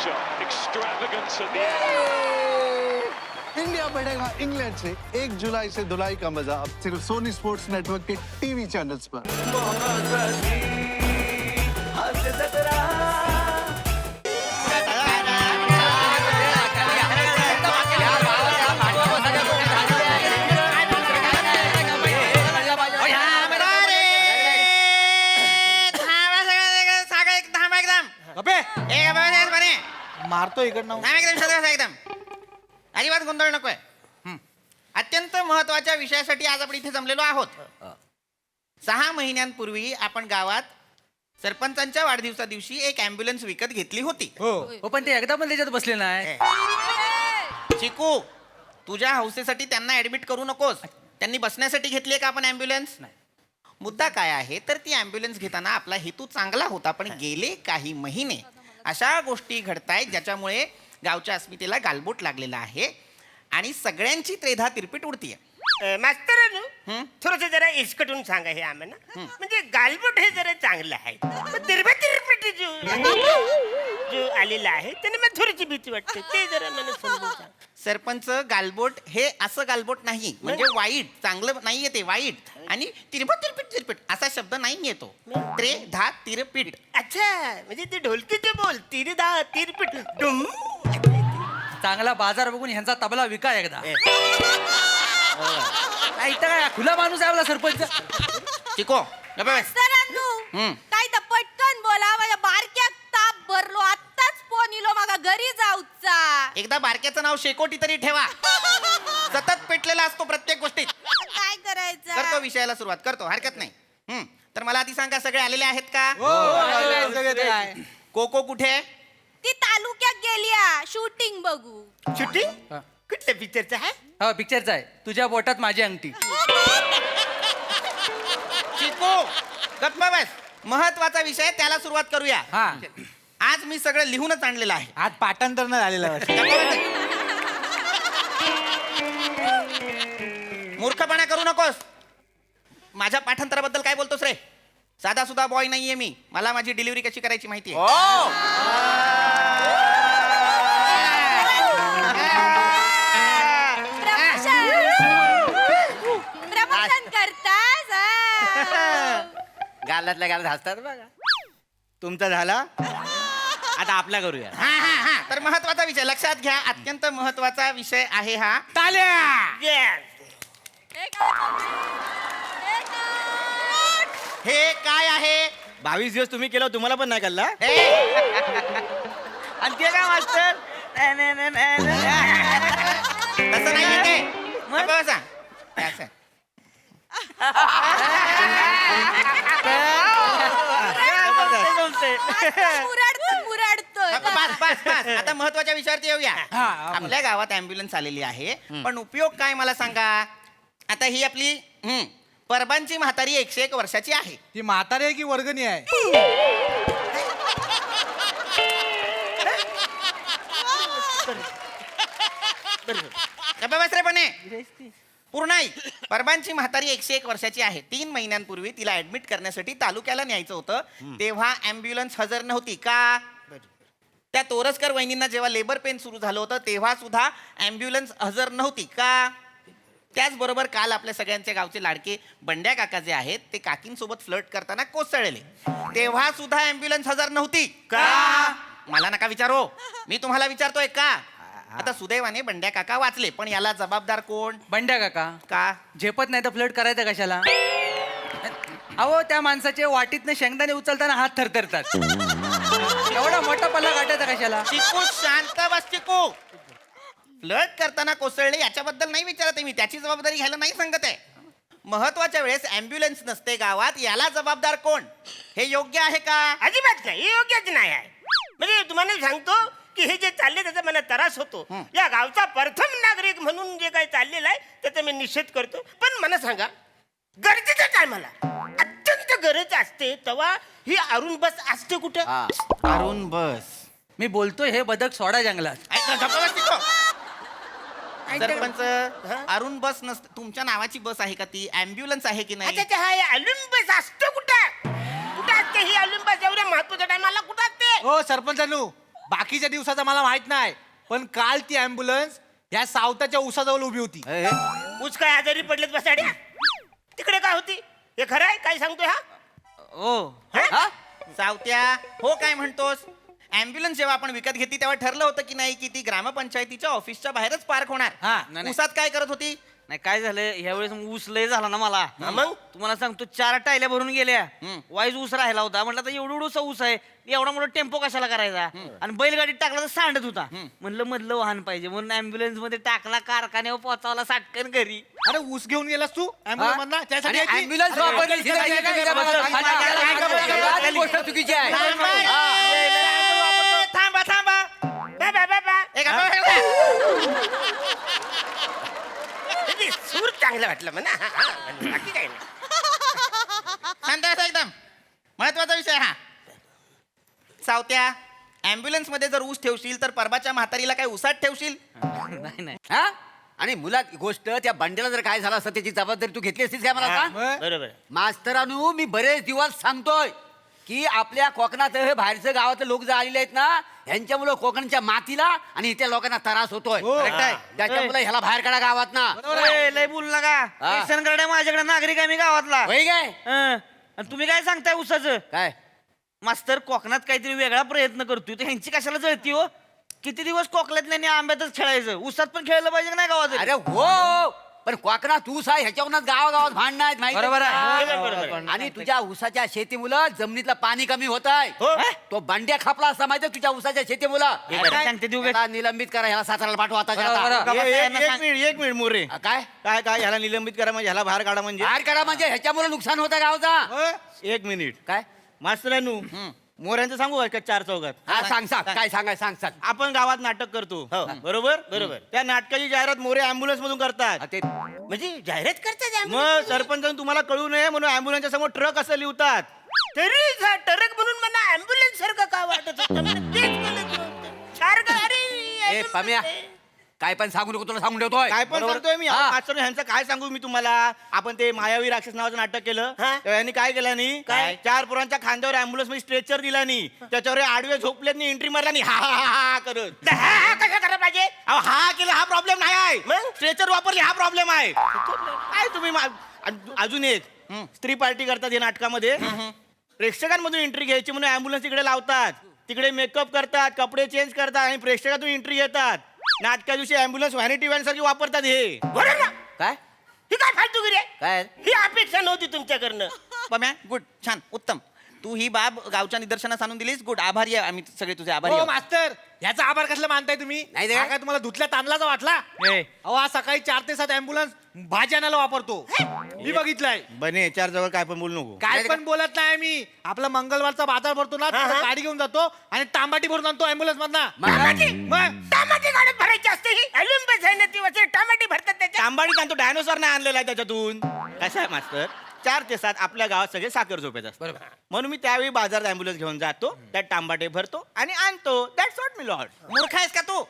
shot. Extravagance at the end. India बढ़ेगा England से 1 जुलाई से धुलाई का मजा अब सिर्फ सोनी स्पोर्ट्स नेटवर्क के टीवी चैनल्स पर। मारतो इकडनं एकदम अजिबात गोंधळ नकोय. अत्यंत महत्वाच्या विषयासाठी आज आपण इथे जमलेलो आहोत. 6 महिन्यांपूर्वी आपण गावात सरपंचांच्या वाढदिवसा दिवशी एक अँब्युलन्स विकत घेतली होती. हो पण ते एकदा पण त्याच्यात बसले नाही. चिकू, तुझ्या हौसेसाठी त्यांना ऍडमिट करू नकोस. त्यांनी बसण्यासाठी घेतली का आपण अँब्युलन्स? मुद्दा काय आहे तर ती अँब्युलन्स घेताना आपला हेतू चांगला होता, पण गेले काही महिने अशा गोष्टी घडतायत ज्याच्यामुळे गावच्या अस्मितेला गालबोट लागलेला आहे आणि सगळ्यांची त्रेधा तिरपीट उडतीये. मास्तरांनो, थोडस जरा इसकटून सांगा हे आम्हाला. म्हणजे गालबोट हे जरा चांगलं आहे, तिरपीट जो आलेला आहे त्याने मला थोडीशी भीती वाटते. ते जरा मला समजून सांग. सरपंच, गालबोट हे असं गालबोट नाही, म्हणजे वाईट, चांगलं नाहीये ते, वाईट. आणि तिरपीट असा शब्द नाही येतो. त्रेधा तिरपीट. अच्छा, म्हणजे ते ढोलकीचे बोल तिरदा तिरपीट डुम. चांगला बाजार बघून ह्यांचा तबला विका एकदा. इथं काय खुला माणूस आहे आपला सरपंच. चिको काय तर पटकन बोला, माझ्या बारक्यात ताप भरलो, आत्ताच फोन इलो मागा घरी जाऊचा. एकदा बारक्याचं नाव शेकोटी तरी ठेवा. सतत पेटलेला असतो प्रत्येक गोष्टीत. काय करायचं? करतो विषयाला सुरुवात करतो, हरकत नाही. तर मला आधी सांगा, सगळे आलेले आहेत का? कोको कुठे? ती तालुक्यात गेली शूटिंग बघू. शूटिंग कुठल्या पिक्चरचं आहे? हा पिक्चरचा आहे. तुझ्या बोटात माझी अंगठी. चिको गप्पा बस. महत्वाचा विषय, त्याला सुरुवात करूया. हा आज मी सगळं लिहूनच आणलेलं आहे. आज पाठांतर न झालेलं मूर्खपणा करू नकोस. माझ्या पाठांतराबद्दल काय बोलतोस रे? साधा सुद्धा बॉय नाहीये मी. मला माझी डिलिव्हरी कशी करायची माहितीये. प्रमोशन करतास? गालातल्या गालात हसतात बघा. तुमचा झाला, आता आपला करूया. हा. तर महत्वाचा विषय लक्षात घ्या. अत्यंत महत्वाचा विषय आहे हा. हे काय आहे? 22 दिवस तुम्ही केलं, तुम्हाला पण नाही कळला. आणि ते काय मास्तर? तसं नाही ते. बसा. असं. बस. आता महत्वाच्या विषयावरती येऊया. आपल्या गावात अँब्युलन्स आलेली आहे, पण उपयोग काय मला सांगा. आता ही आपली परबांची म्हातारी 101 वर्षाची आहे. ती म्हातारी आहे की वर्गणी आहे? बस रे पणे. पूर्ण ऐक. परबांची म्हातारी 101 वर्षाची आहे. 3 महिन्यांपूर्वी तिला ऍडमिट करण्यासाठी तालुक्याला न्यायचं होतं. तेव्हा अँब्युलन्स हजर नव्हती का? त्या तोरसकर वहिनींना जेव्हा लेबर पेन सुरू झालं होतं तेव्हा सुद्धा अँब्युलन्स हजर नव्हती का? त्याचबरोबर काल आपल्या सगळ्यांच्या गावचे लाडके बंड्या काका जे आहेत ते काकींसोबत फ्लर्ट करताना कोसळले, तेव्हा सुद्धा अँब्युलन्स हजर नव्हती का? मला नका विचारो, मी तुम्हाला विचारतोय का? आता सुदैवाने बंड्या काका वाचले, पण याला जबाबदार कोण? बंड्या काका. का झेपत नाही तर फ्लड करायचं कशाला? अहो त्या माणसाचे वाटीतनं शेंगदाणे उचलताना हात थरथरतात. एवढा मोठा पल्ला गाठायचा कशाला? चिकू शांत बस. चिकू फ्लर्ट करताना कोसळले याच्याबद्दल नाही विचारत मी, त्याची जबाबदारी घ्यायला नाही सांगत आहे. महत्वाच्या वेळेस अँब्युलन्स नसते गावात, याला जबाबदार कोण? हे योग्य आहे का? अजिबात नाही, हे योग्यच नाही आहे. म्हणजे तुम्हाला सांगतो की हे जे चालले त्याचा मला त्रास होतो. या गावचा प्रथम नागरिक म्हणून जे काही चाललेलं आहे त्याचा मी निषेध करतो. पण मला सांगा, गरजेचं काय? मला अत्यंत गरज असते तेव्हा ही अरुण बस असते कुठं? अरुण बस. मी बोलतोय हे बदक सोडा जंगलात. सरपंच, अरुण बस नसते. तुमच्या नावाची बस आहे का ती? अँब्युलन्स आहे की नाही? अच्छा, हा अरुण बस असतो कुठं? कुठं असते ही अरुण बस? एवढ्या महत्वाच्या टायमाला कुठं असते? हो सरपंचानू, बाकीच्या दिवसाचा मला माहित नाही, पण काल ती अँब्युलन्स ह्या सावताच्या उसाजवळ उभी होती. ऊस काय आजारी पडलेत बसाड्या तिकडे काय होती हे खरं आहे काय सांगतोय हा हो हा? सावत्या हो काय म्हणतोस ऍम्ब्युलन्स जेव्हा आपण विकत घेतली तेव्हा ठरलं होतं की नाही की ती ग्रामपंचायतीच्या ऑफिसच्या बाहेरच पार्क होणार नाही. उसात काय करत होती नाही काय झालं ह्या वेळेस ऊस लय झाला ना मला हा, मग? तुम्हाला सांगतो 4 टायल्या भरून गेल्या वाईज ऊस राहिला होता म्हटलं आता एवढं ऊस आहे एवढा मोठा टेम्पो कशाला करायचा आणि बैलगाडीत टाकला तर सांडत होता म्हणलं मधलं वाहन पाहिजे म्हणून अँब्युलन्स मध्ये टाकला कारखान्यावर पोहोचावला साटकन घरी अरे ऊस घेऊन गेलास तू अँब्युलन्स मधना त्यासाठी यायची? ॲम्ब्युलन्स वापरली गोष्ट चुकीची आहे थांबा थांबा बा, बा, बा, बा. एक आपण- किती सूर चांगलं वाटलं म्हणा हा, हा, बाकी काय नाही शांत बसा एकदम महत्वाचा विषय हा सावत्या ऍम्ब्युलन्स मध्ये जर ऊस ठेवशील तर परबाच्या म्हातारीला काय उसात ठेवशील नाही नाही हा आणि मुलात गोष्ट त्या बंड्याला जर काय झालं असतं त्याची जबाबदारी तू घेतली असतीस काय मला सांग? मग? बरोबर मास्तरानू मी बरेच दिवस सांगतोय की आपल्या कोकणात हे बाहेरचं गावातले लोक जे आलेले आहेत ना ह्यांच्यामुळे कोकणच्या मातीला आणि इथे लोकांना त्रास होतोय हो. Correct आहे? त्याच्यामुळे ह्याला बाहेर काढा गावात ना लय बोलू नका हा. पेशन करण्या माझ्याकडे नागरिक आहे मी गावातला होय काय हं. आणि तुम्ही काय सांगताय उसाचं काय मास्तर कोकणात काहीतरी वेगळा प्रयत्न करतोय तर ह्यांची कशाला जळती हो किती दिवस कोकणातल्या आंब्यातच खेळायचं उसात पण खेळलं पाहिजे का नाही गावात अरे हो पण कोकणात ऊस आहे ह्याच्यावरूनच गावागावात भांडणं आहेत माहिती बरोबर आहे. आहे? बरोबर. आणि तुझ्या ऊसाच्या शेतीमुळं जमिनीतलं पाणी कमी होत आहे तो बंड्या खापला असता माहिती तुझ्या ऊसाच्या शेतीमुळं सांगते देऊ त्याला निलंबित करा ह्याला साताराला पाठवा आताच्या बरोबर. आता. एक मिनिट मोरे काय काय काय ह्याला निलंबित करा म्हणजे ह्याला बाहेर काढा म्हणजे बाहेर करा म्हणजे ह्याच्यामुळे नुकसान होतं गावचा एक मिनिट काय मास्तरानू मोऱ्यांचं सांगू का चार चौघात हा सांग सांग काय सांगाय सांग सांग आपण गावात नाटक करतो बरोबर बरोबर त्या नाटकाची जाहिरात मोरे अँब्युलन्स मधून करतात हा, ते म्हणजे जाहिरात करतात मग सरपंचांनी तुम्हाला कळू नये म्हणून अँब्युलन्सच्या समोर ट्रक असं लिहतात तरी टरक म्हणून मला ऍम्ब्युलन्स सारखं का वाटत होतं मला तेच कळत नव्हतं. सारखं अरे ए अजून पम्या म्हणते. काय पण सांगू नको तुला सांगून ठेवतोय काय पण सांगतोय मी हा. मास्तर ह्यांचं काय सांगू मी तुम्हाला आपण ते मायावी राक्षस नावाचं नाटक केलं हा? तेव्हा यांनी काय केलं नाही काय? 4 पोरांच्या खांद्यावर अँब्युलन्स मध्ये स्ट्रेचर दिला नाही त्याच्यावर हे आडवे झोपलेत नाही एंट्री मारला नाही हा हा हा हा करत तर हा कसा करायला पाहिजे अहो, हा केला हा प्रॉब्लेम नाही आहे मग? स्ट्रेचर वापरली हा प्रॉब्लेम आहे काय तुम्ही अजून एक स्त्री पार्टी करतात या नाटकामध्ये प्रेक्षकांमधून एंट्री घ्यायची म्हणून अँब्युलन्स तिकडे लावतात तिकडे मेकअप करतात कपडे चेंज करतात आणि प्रेक्षकातून एंट्री घेतात नाटका दिवशी अँब्युलन्स व्हॅनिटी व्हॅन सारखी वापरतात हे बरं ना काय ही काय फालतूगिरी आहे काय ही अपेक्षा नव्हती तुमच्याकडनं पम्या गुड छान उत्तम तू ही बाब गावच्या निदर्शनास आणून दिलीस गुड आभारी आहे आम्ही सगळे तुझे आभारी हो आहोत. मास्तर ह्याचा आभार कसला मानताय तुम्ही नाही रे. हा काय तुम्हाला धुतल्या तांदलाचा वाटला ए. अहो आज सकाळी 4 ते 7 अँब्युलन्स भाजी आणायला वापरतो मी बघितलंय बने चार जवळ काय पण बोलू नको काय पण बोलत नाही मी आपला मंगळवारचा बाजार भरतो ना तिथं गाडी घेऊन जातो आणि तांबाटी भरून आणतो अँब्युलन्स मधना मग टमाटे गाडीत भरायची असते ही अल्युम आहे ना ती वरती टमाटे भरतात त्याच्यात तांबाडी आणतो डायनोसॉर नाही आणलेला आहे त्याच्यातून कसं आहे मास्तर 4 ते 7 आपल्या गावात सगळे साखर झोपेत असतात म्हणून मी त्यावेळी बाजारात अँब्युलन्स घेऊन जातो त्यात तांबाटे भरतो आणि आणतो दॅट्स वॉट मी लॉर्ड मूर्ख आहेस का तू